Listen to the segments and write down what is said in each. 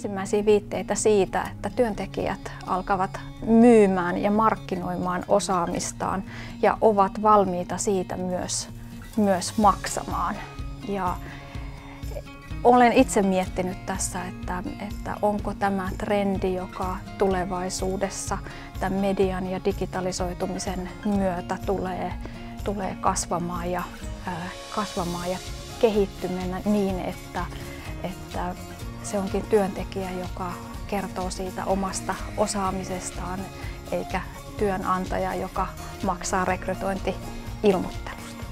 ensimmäisiä viitteitä siitä, että työntekijät alkavat myymään ja markkinoimaan osaamistaan ja ovat valmiita siitä myös maksamaan. Ja olen itse miettinyt tässä, että onko tämä trendi, joka tulevaisuudessa tämän median ja digitalisoitumisen myötä tulee kasvamaan ja kehittymään niin, että se onkin työntekijä, joka kertoo siitä omasta osaamisestaan, eikä työnantaja, joka maksaa rekrytointi-ilmoittelusta.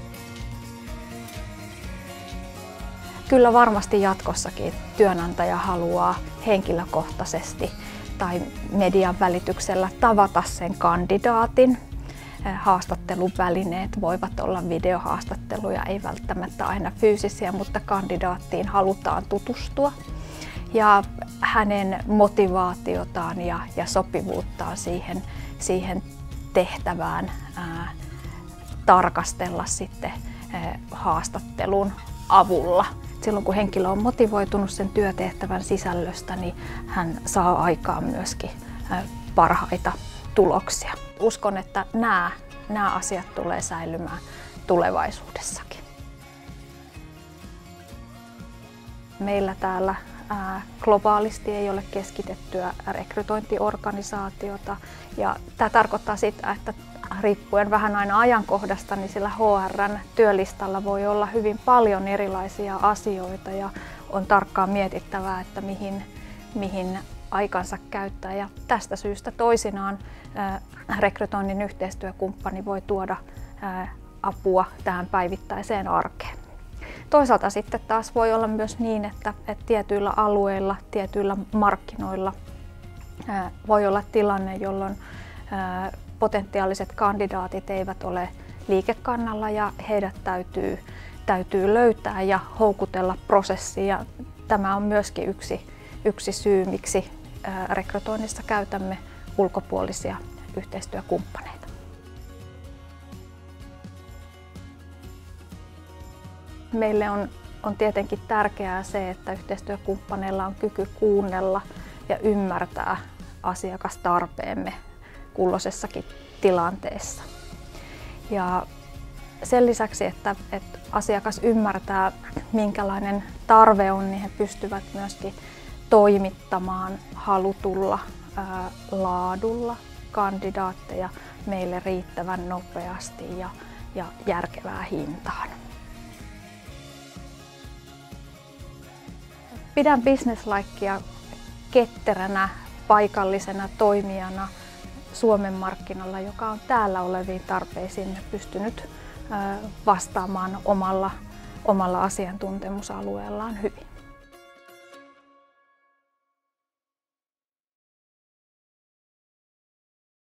Kyllä varmasti jatkossakin työnantaja haluaa henkilökohtaisesti tai median välityksellä tavata sen kandidaatin. Haastatteluvälineet voivat olla videohaastatteluja, ei välttämättä aina fyysisiä, mutta kandidaattiin halutaan tutustua. Ja hänen motivaatiotaan ja sopivuuttaan siihen tehtävään tarkastella sitten haastattelun avulla. Silloin kun henkilö on motivoitunut sen työtehtävän sisällöstä, niin hän saa aikaan myöskin parhaita tuloksia. Uskon, että nämä asiat tulee säilymään tulevaisuudessakin. Meillä täällä globaalisti ei ole keskitettyä rekrytointiorganisaatiota, ja tämä tarkoittaa sitä, että riippuen vähän aina ajankohdasta, niin sillä HR:n työlistalla voi olla hyvin paljon erilaisia asioita ja on tarkkaan mietittävää, että mihin aikansa käyttää. Ja tästä syystä toisinaan rekrytoinnin yhteistyökumppani voi tuoda apua tähän päivittäiseen arkeen. Toisaalta sitten taas voi olla myös niin, että tietyillä alueilla, tietyillä markkinoilla voi olla tilanne, jolloin potentiaaliset kandidaatit eivät ole liikekannalla ja heidät täytyy löytää ja houkutella prosessiin. Ja tämä on myöskin yksi syy, miksi rekrytoinnissa käytämme ulkopuolisia yhteistyökumppaneita. Meille on tietenkin tärkeää se, että yhteistyökumppaneilla on kyky kuunnella ja ymmärtää asiakastarpeemme kulloisessakin tilanteessa. Ja sen lisäksi, että asiakas ymmärtää, minkälainen tarve on, niin he pystyvät myöskin toimittamaan halutulla laadulla kandidaatteja meille riittävän nopeasti ja järkevään hintaan. Pidän Business Likea ketteränä paikallisena toimijana Suomen markkinoilla, joka on täällä oleviin tarpeisiin pystynyt vastaamaan omalla asiantuntemusalueellaan hyvin.